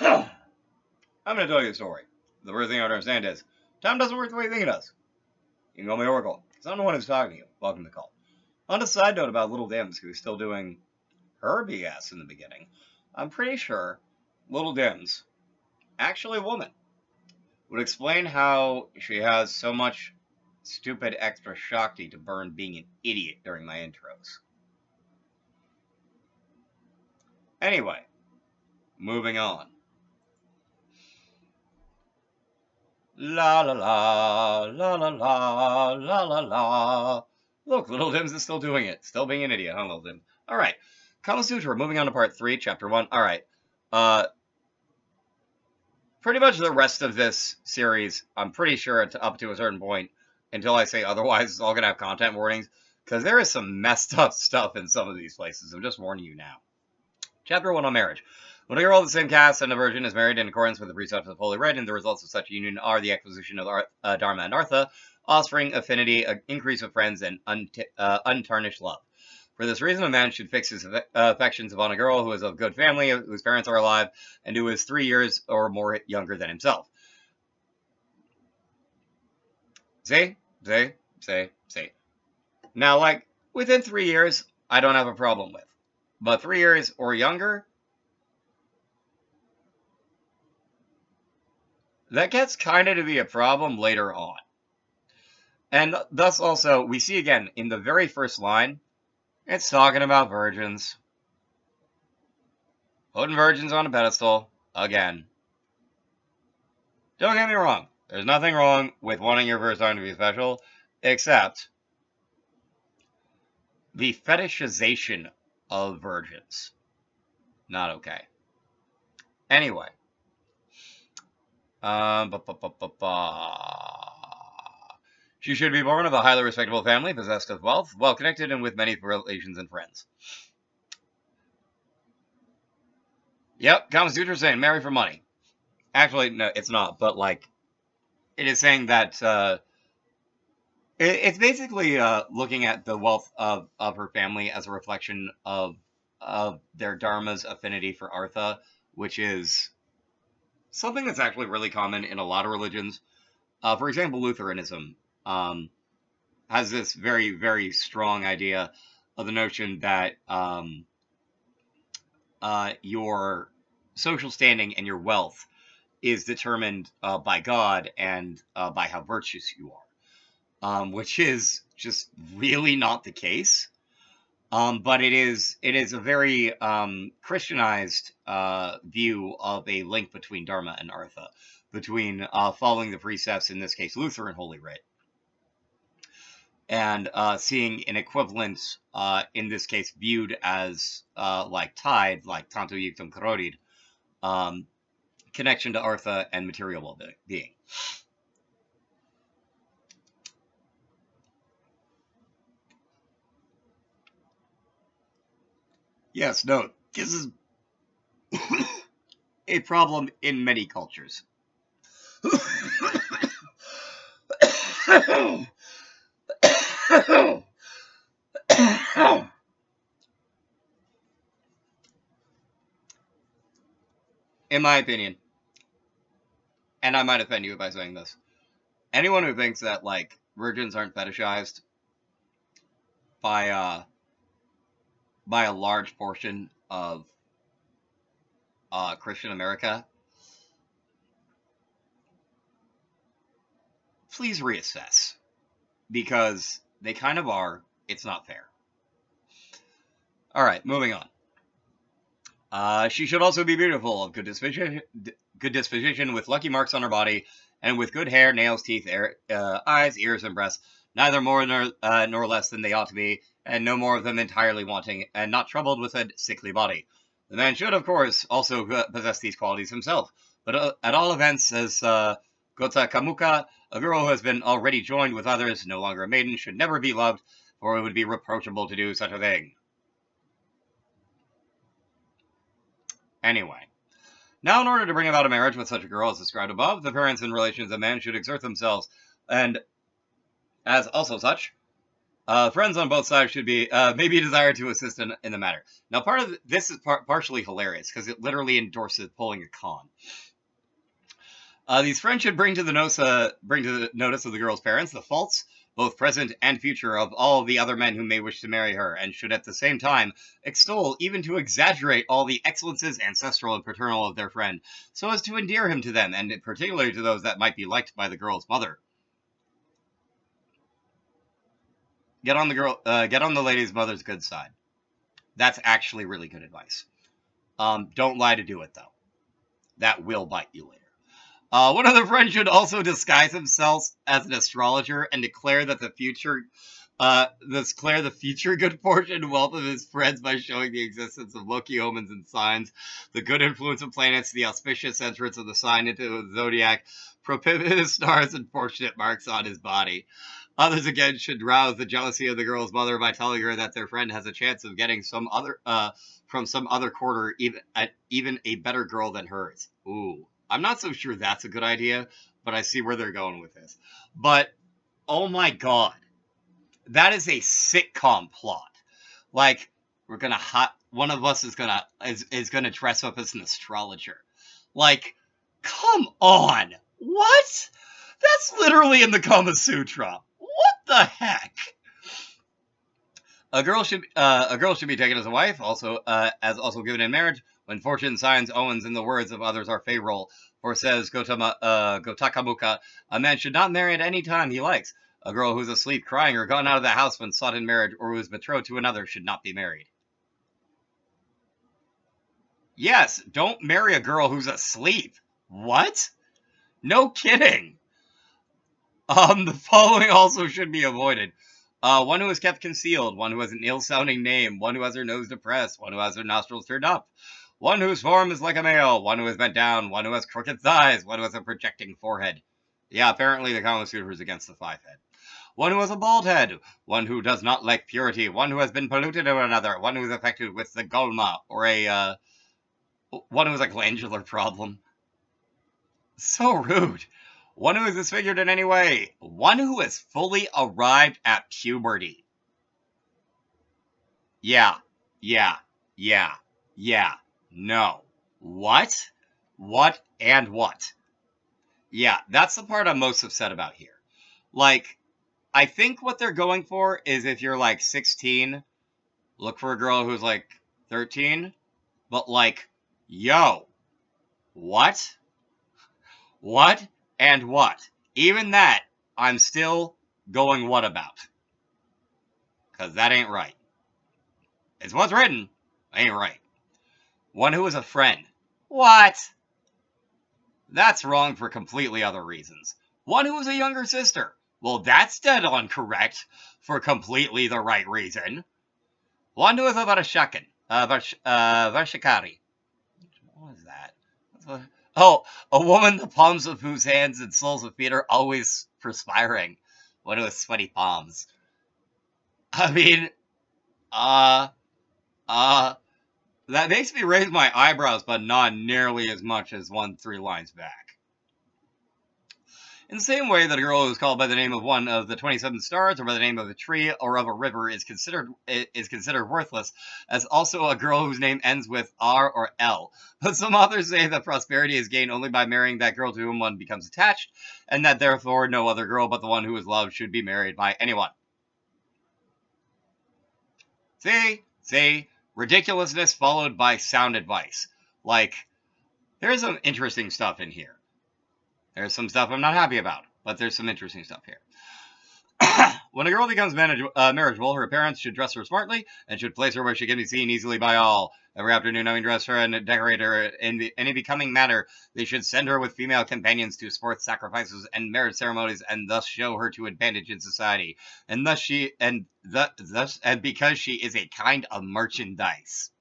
I'm going to tell you a story. The first thing I would understand is time doesn't work the way you think it does. You can call me Oracle, because I'm the one who's talking to you. Welcome to the call. On a side note about Little Dims, who's still doing her BS in the beginning, I'm pretty sure Little Dims, actually a woman, would explain how she has so much stupid extra Shakti to burn being an idiot during my intros. Anyway, moving on. La la la, la la la, la la la. Look, Little Dims is still doing it. Still being an idiot, huh, Little Dims? Alright. Kama Sutra, moving on to part 3, chapter 1. Alright. Pretty much the rest of this series, I'm pretty sure up to a certain point, until I say otherwise, it's all going to have content warnings, because there is some messed up stuff in some of these places. I'm just warning you now. Chapter 1 on marriage. When a girl of the same caste and a virgin is married in accordance with the precepts of Holy Writ, and the results of such union are the acquisition of Dharma and Artha, offspring, affinity, increase of friends, and untarnished love. For this reason, a man should fix his affections upon a girl who is of good family, whose parents are alive, and who is 3 years or more younger than himself. See? Now, like, within 3 years, I don't have a problem with. But 3 years or younger, that gets kind of to be a problem later on. And thus also, we see again, in the very first line, it's talking about virgins. Putting virgins on a pedestal, again. Don't get me wrong, there's nothing wrong with wanting your first time to be special, except the fetishization of virgins. Not okay. Anyway. She should be born of a highly respectable family, possessed of wealth, well-connected, and with many relations and friends. Yep, Kama Sutra saying marry for money. Actually, no, it's not, but, like, it is saying that, it's basically looking at the wealth of her family as a reflection of their Dharma's affinity for Artha, which is something that's actually really common in a lot of religions. For example, Lutheranism has this very, very strong idea of the notion that your social standing and your wealth is determined by God and by how virtuous you are, which is just really not the case. But it is a very Christianized view of a link between Dharma and Artha, between following the precepts, in this case Lutheran Holy Writ, and seeing an equivalent, in this case viewed as like tide, like tanto yuktam karodid, connection to Artha and material well-being. Yes, no, this is a problem in many cultures. In my opinion, and I might offend you by saying this, anyone who thinks that, like, virgins aren't fetishized by a large portion of Christian America, please reassess, because they kind of are. It's not fair. All right, moving on. She should also be beautiful, of good disposition, with lucky marks on her body, and with good hair, nails, teeth, eyes, ears, and breasts, neither more nor less than they ought to be, and no more of them entirely wanting, and not troubled with a sickly body. The man should, of course, also possess these qualities himself, but at all events, as Gota Kamuka, a girl who has been already joined with others, no longer a maiden, should never be loved, for it would be reproachable to do such a thing. Anyway, now in order to bring about a marriage with such a girl as described above, the parents and relations of man should exert themselves, and as also such, Friends on both sides should be maybe desired to assist in the matter. Now, part of this is partially hilarious because it literally endorses pulling a con. These friends should bring to the notice of the girl's parents the faults, both present and future, of all the other men who may wish to marry her, and should at the same time extol, even to exaggerate, all the excellences ancestral and paternal of their friend, so as to endear him to them, and particularly to those that might be liked by the girl's mother. Get on the lady's mother's good side. That's actually really good advice. Don't lie to do it though. That will bite you later. One of the friends should also disguise himself as an astrologer and declare the future good fortune and wealth of his friends by showing the existence of lucky omens and signs, the good influence of planets, the auspicious entrance of the sign into the zodiac, propitious stars, and fortunate marks on his body. Others again should rouse the jealousy of the girl's mother by telling her that their friend has a chance of getting from some other quarter even a better girl than hers. Ooh, I'm not so sure that's a good idea, but I see where they're going with this. But oh my god, that is a sitcom plot. Like we're gonna one of us is gonna dress up as an astrologer. Like, come on, what? That's literally in the Kama Sutra. What the heck? A girl should be taken as a wife, also given in marriage when fortune, signs, omens, and the words of others are favorable. For says Gotakamuka, a man should not marry at any time he likes. A girl who's asleep, crying, or gone out of the house when sought in marriage, or who is betrothed to another should not be married. Yes, don't marry a girl who's asleep. What? No kidding. The following also should be avoided. One who is kept concealed, one who has an ill-sounding name, one who has her nose depressed, one who has her nostrils turned up, one whose form is like a male, one who is bent down, one who has crooked thighs, one who has a projecting forehead. Yeah, apparently the Kama Sutra is against the five head. One who has a bald head, one who does not like purity, one who has been polluted to another, one who is affected with the gulma, or one who has a glandular problem. So rude. One who is disfigured in any way. One who has fully arrived at puberty. Yeah, yeah, yeah, yeah. No. What? What and what? Yeah, that's the part I'm most upset about here. Like, I think what they're going for is if you're like 16, look for a girl who's like 13. But like, yo, what? What and what? Even that, I'm still going what about? Because that ain't right. It's what's written, ain't right. One who is a friend. What? That's wrong for completely other reasons. One who is a younger sister. Well, that's dead on correct for completely the right reason. One who is a Varashakan. Varshakari. What is that? Oh, a woman the palms of whose hands and soles of feet are always perspiring. One who has sweaty palms. I mean, uh, uh, that makes me raise my eyebrows, but not nearly as much as 3 lines back. In the same way that a girl who is called by the name of one of the 27 stars, or by the name of a tree or of a river, is considered worthless, as also a girl whose name ends with R or L. But some authors say that prosperity is gained only by marrying that girl to whom one becomes attached, and that therefore no other girl but the one who is loved should be married by anyone. See? Ridiculousness followed by sound advice. Like, there's some interesting stuff in here. There's some stuff I'm not happy about, but there's some interesting stuff here. When a girl becomes marriageable, her parents should dress her smartly and should place her where she can be seen easily by all. Every afternoon, having dressed her and decorate her in any becoming manner, they should send her with female companions to sports, sacrifices, and marriage ceremonies, and thus show her to advantage in society. And because she is a kind of merchandise.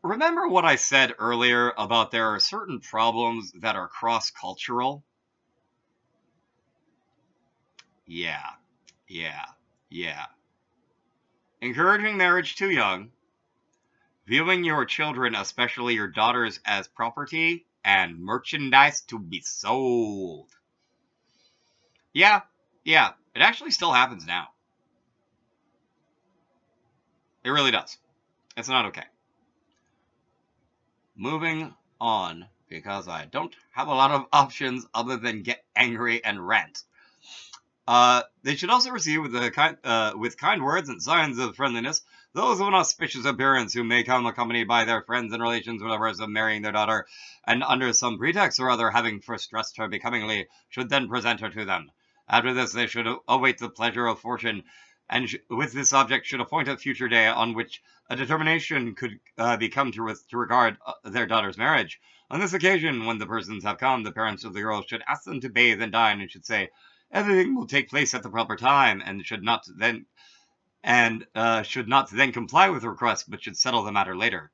Remember what I said earlier about there are certain problems that are cross-cultural? Yeah. Encouraging marriage too young, viewing your children, especially your daughters, as property and merchandise to be sold. Yeah. It actually still happens now. It really does. It's not okay. Moving on, because I don't have a lot of options other than get angry and rant. They should also receive with kind words and signs of friendliness those of an auspicious appearance who may come accompanied by their friends and relations with the purpose of marrying their daughter, and under some pretext or other, having first dressed her becomingly, should then present her to them. After this, they should await the pleasure of fortune, and with this object should appoint a future day on which a determination could be come to regard their daughter's marriage. On this occasion, when the persons have come, the parents of the girl should ask them to bathe and dine, and should say, everything will take place at the proper time, and should not then comply with the request, but should settle the matter later.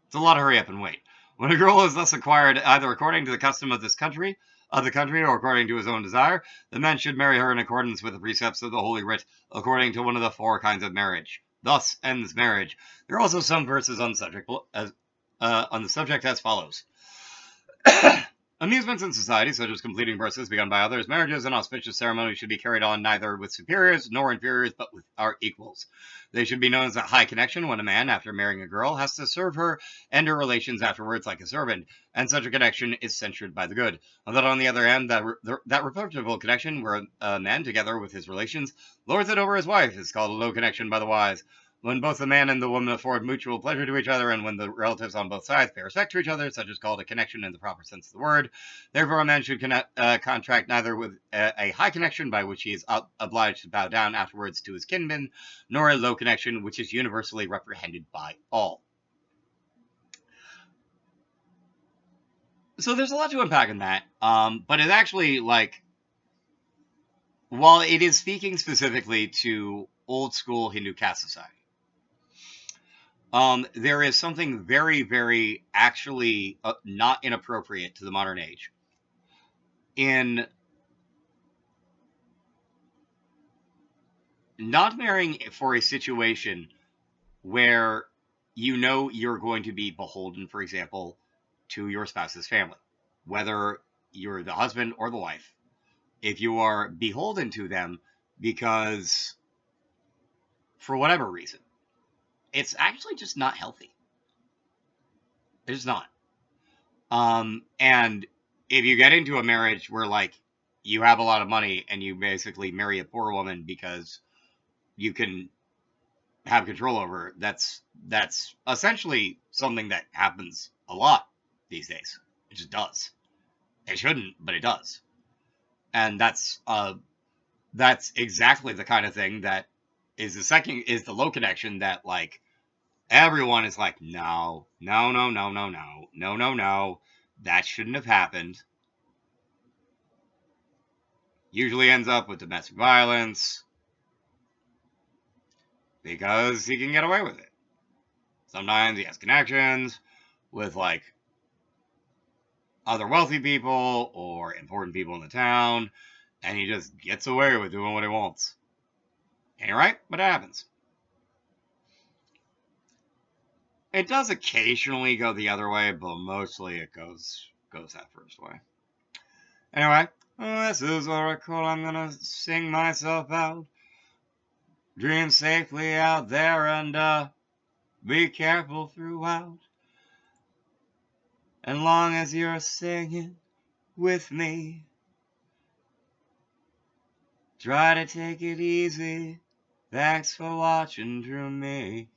It's a lot of hurry up and wait. When a girl is thus acquired, either according to the custom of the country, or according to his own desire, the man should marry her in accordance with the precepts of the Holy Writ, according to one of the 4 kinds of marriage. Thus ends marriage. There are also some verses on the subject as follows. Amusements in society, such as completing verses begun by others, marriages, and auspicious ceremonies should be carried on neither with superiors nor inferiors, but with our equals. They should be known as a high connection when a man, after marrying a girl, has to serve her and her relations afterwards like a servant, and such a connection is censured by the good. Although on the other hand, that reproachable connection, where a man, together with his relations, lords it over his wife, is called a low connection by the wise. When both the man and the woman afford mutual pleasure to each other, and when the relatives on both sides pay respect to each other, such is called a connection in the proper sense of the word. Therefore, a man should contract neither with a high connection by which he is obliged to bow down afterwards to his kinmen, nor a low connection which is universally reprehended by all. So there's a lot to unpack in that, but it actually, while it is speaking specifically to old school Hindu caste society, there is something very, very actually not inappropriate to the modern age in not marrying for a situation where you know you're going to be beholden, for example, to your spouse's family, whether you're the husband or the wife. If you are beholden to them because, for whatever reason, it's actually just not healthy. It's not. And if you get into a marriage where you have a lot of money and you basically marry a poor woman because you can have control over her, that's essentially something that happens a lot these days. It just does. It shouldn't, but it does. And that's exactly the kind of thing that is the low connection that everyone is like, no, no, no, no, no, no, no, no, no, that shouldn't have happened. Usually ends up with domestic violence because he can get away with it. Sometimes he has connections with other wealthy people or important people in the town, and he just gets away with doing what he wants. Ain't right, but it happens. It does occasionally go the other way, but mostly it goes that first way. Anyway, this is Oracle. I'm gonna sing myself out. Dream safely out there and be careful throughout. And long as you're singing with me, try to take it easy. Thanks for watching, Drew me.